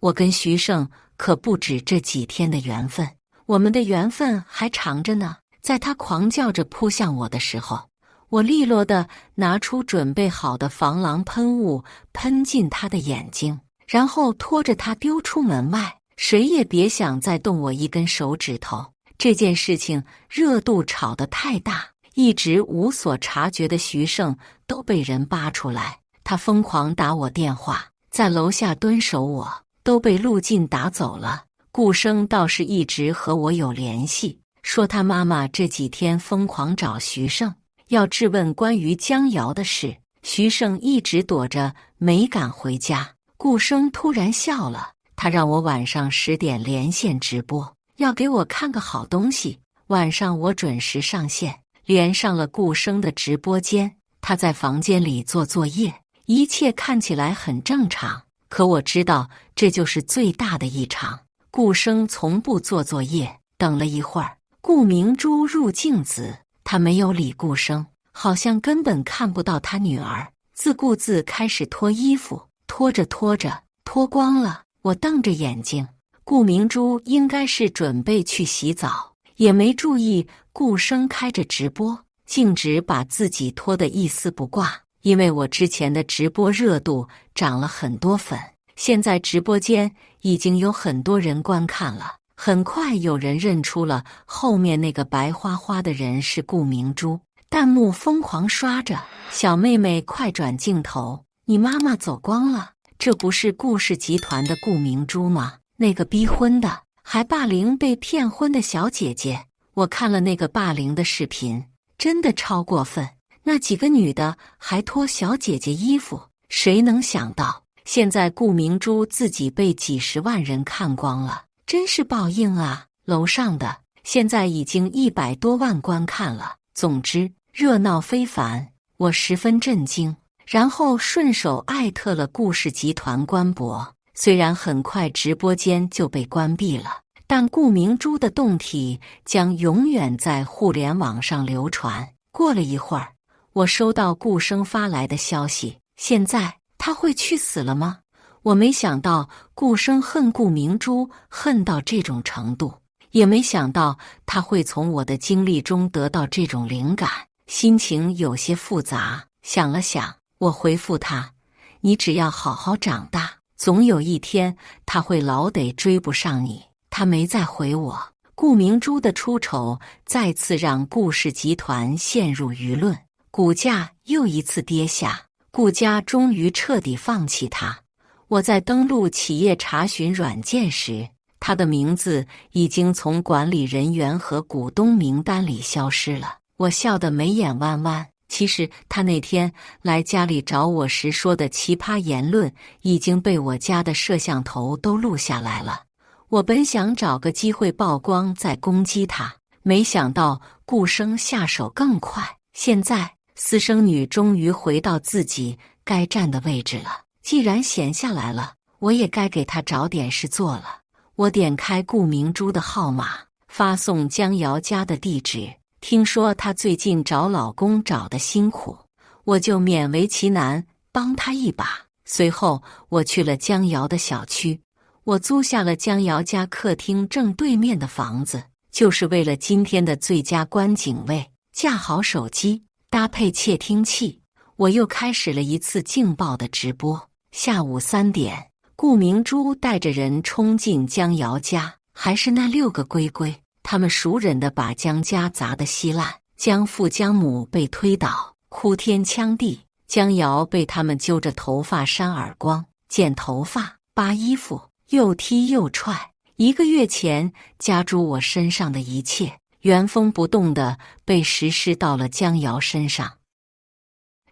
我跟徐胜可不止这几天的缘分，我们的缘分还长着呢。”在他狂叫着扑向我的时候，我利落地拿出准备好的防狼喷雾，喷进他的眼睛，然后拖着他丢出门外。谁也别想再动我一根手指头。这件事情热度炒得太大，一直无所察觉的徐胜都被人扒出来。他疯狂打我电话，在楼下蹲守我，都被陆晋打走了。顾生倒是一直和我有联系，说他妈妈这几天疯狂找徐胜，要质问关于江瑶的事。徐胜一直躲着，没敢回家。顾生突然笑了，他让我晚上10点连线直播，要给我看个好东西。晚上我准时上线，连上了顾生的直播间。他在房间里做作业，一切看起来很正常，可我知道这就是最大的异常。顾生从不做作业。等了一会儿，顾明珠入镜子，他没有理顾生，好像根本看不到他女儿，自顾自开始脱衣服，脱着脱着脱光了。我瞪着眼睛，顾明珠应该是准备去洗澡，也没注意顾生开着直播，径直把自己脱得一丝不挂。因为我之前的直播热度涨了很多粉，现在直播间已经有很多人观看了。很快有人认出了后面那个白花花的人是顾明珠，弹幕疯狂刷着：“小妹妹快转镜头，你妈妈走光了，这不是顾氏集团的顾明珠吗？那个逼婚的，还霸凌被骗婚的小姐姐。”我看了那个霸凌的视频，真的超过分。那几个女的还脱小姐姐衣服，谁能想到现在顾明珠自己被几十万人看光了，真是报应啊！楼上的现在已经100多万观看了。总之热闹非凡，我十分震惊，然后顺手艾特了顾氏集团官博。虽然很快直播间就被关闭了，但顾明珠的动体将永远在互联网上流传。过了一会儿，我收到顾生发来的消息，现在他会去死了吗？我没想到顾生恨顾明珠恨到这种程度，也没想到他会从我的经历中得到这种灵感，心情有些复杂。想了想，我回复他：“你只要好好长大，总有一天他会老得追不上你。”他没再回我。顾明珠的出丑再次让顾氏集团陷入舆论，股价又一次跌下，顾家终于彻底放弃他。我在登录企业查询软件时，他的名字已经从管理人员和股东名单里消失了。我笑得眉眼弯弯。其实他那天来家里找我时说的奇葩言论，已经被我家的摄像头都录下来了。我本想找个机会曝光再攻击他，没想到顾生下手更快。现在私生女终于回到自己该站的位置了，既然闲下来了，我也该给他找点事做了。我点开顾明珠的号码，发送江瑶家的地址。听说她最近找老公找得辛苦，我就勉为其难帮她一把。随后我去了江瑶的小区，我租下了江瑶家客厅正对面的房子，就是为了今天的最佳观景位。架好手机，搭配窃听器，我又开始了一次劲爆的直播。下午3点，顾明珠带着人冲进江瑶家，还是那6个龟龟，他们熟忍地把江家砸得稀烂，江父江母被推倒，哭天抢地。江瑶被他们揪着头发扇耳光、剪头发、扒衣服，又踢又踹。1个月前加诸我身上的一切，原封不动地被实施到了江瑶身上，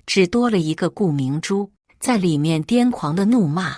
只多了一个顾明珠在里面癫狂的怒骂：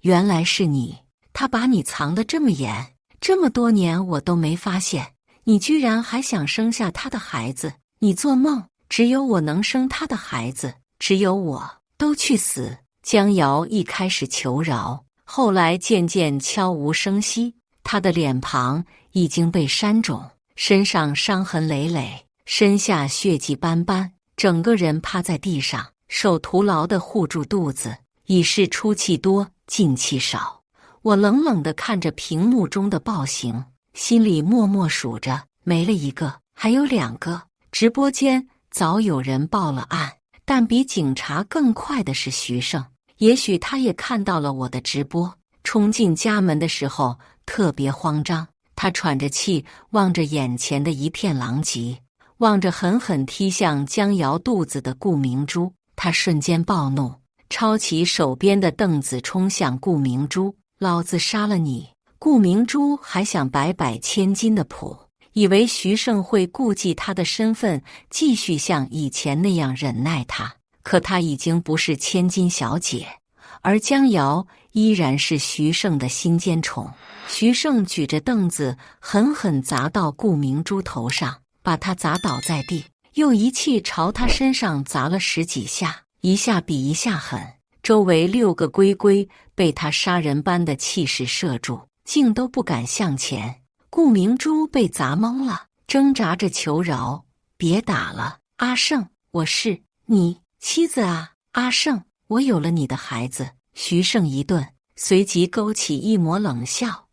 原来是你，他把你藏得这么严，这么多年我都没发现，你居然还想生下他的孩子，你做梦，只有我能生他的孩子，只有我，都去死！江瑶一开始求饶，后来渐渐悄无声息，他的脸庞已经被扇肿，身上伤痕累累，身下血迹斑斑，整个人趴在地上，手徒劳地护住肚子，已是出气多进气少。我冷冷地看着屏幕中的暴行，心里默默数着，没了1个，还有2个。直播间早有人报了案，但比警察更快的是徐胜，也许他也看到了我的直播，冲进家门的时候特别慌张，他喘着气，望着眼前的一片狼藉，望着狠狠踢向江瑶肚子的顾明珠，他瞬间暴怒，抄起手边的凳子冲向顾明珠：老子杀了你！顾明珠还想百百千金的谱，以为徐胜会顾忌他的身份，继续像以前那样忍耐他。可他已经不是千金小姐，而江瑶依然是徐胜的心尖宠。徐胜举着凳子狠狠砸到顾明珠头上，把她砸倒在地，又一气朝她身上砸了10几下，一下比一下狠。周围6个龟龟被他杀人般的气势射住，竟都不敢向前。顾明珠被砸懵了，挣扎着求饶：别打了，阿胜，我是你妻子啊，阿胜，我有了你的孩子。徐胜一顿，随即勾起一抹冷笑：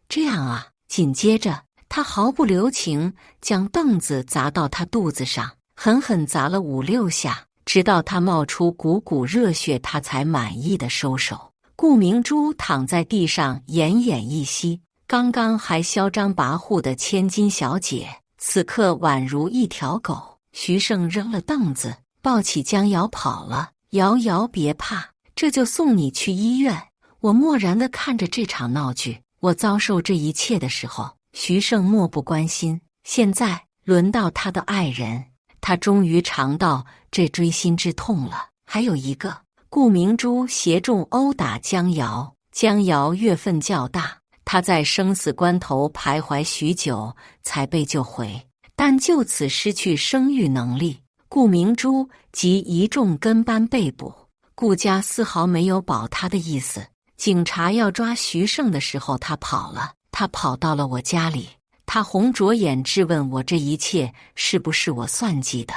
这样啊。紧接着他毫不留情将凳子砸到他肚子上，狠狠砸了5、6下，直到他冒出股股热血，他才满意的收手。顾明珠躺在地上奄奄一息，刚刚还嚣张跋扈的千金小姐，此刻宛如一条狗。徐胜扔了凳子，抱起江瑶跑了：瑶瑶别怕，这就送你去医院。我漠然地看着这场闹剧，我遭受这一切的时候，徐胜漠不关心。现在轮到他的爱人，他终于尝到这锥心之痛了。还有一个，顾明珠协助殴打江瑶，江瑶月份较大，她在生死关头徘徊许久才被救回，但就此失去生育能力。顾明珠及一众跟班被捕，顾家丝毫没有保她的意思。警察要抓徐胜的时候，他跑了，他跑到了我家里，他红着眼质问我这一切是不是我算计的。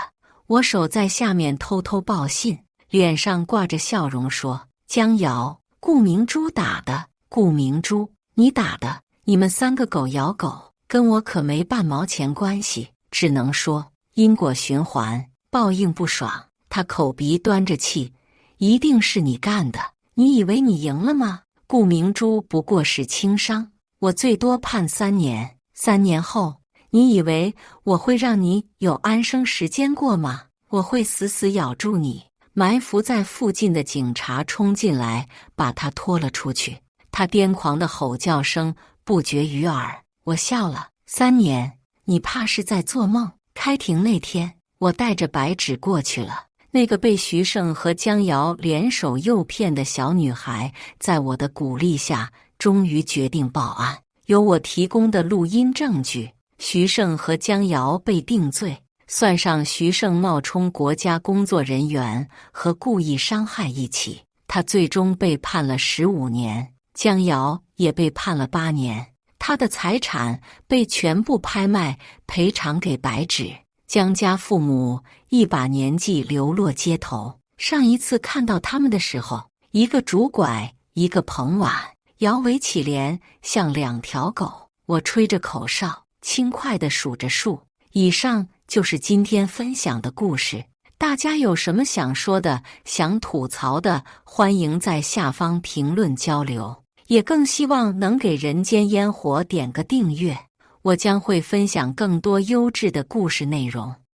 我手在下面偷偷报信，脸上挂着笑容说：江瑶，顾明珠打的。顾明珠，你打的，你们3个狗咬狗，跟我可没半毛钱关系。只能说因果循环，报应不爽。他口鼻端着气：一定是你干的，你以为你赢了吗？顾明珠不过是轻伤，我最多判3年，3年后，你以为我会让你有安生时间过吗？我会死死咬住你。埋伏在附近的警察冲进来，把他拖了出去。他癫狂的吼叫声不绝于耳。我笑了：3年，你怕是在做梦。开庭那天，我带着白纸过去了。那个被徐胜和江瑶联手诱骗的小女孩，在我的鼓励下，终于决定报案。有我提供的录音证据，徐胜和江瑶被定罪，算上徐胜冒充国家工作人员和故意伤害一起，他最终被判了15年。江瑶也被判了8年，他的财产被全部拍卖赔偿给白纸。江家父母一把年纪流落街头，上一次看到他们的时候，一个拄拐，一个捧碗，摇尾乞怜，像2条狗。我吹着口哨，轻快地数着数。以上就是今天分享的故事。大家有什么想说的、想吐槽的，欢迎在下方评论交流。也更希望能给人间烟火点个订阅，我将会分享更多优质的故事内容。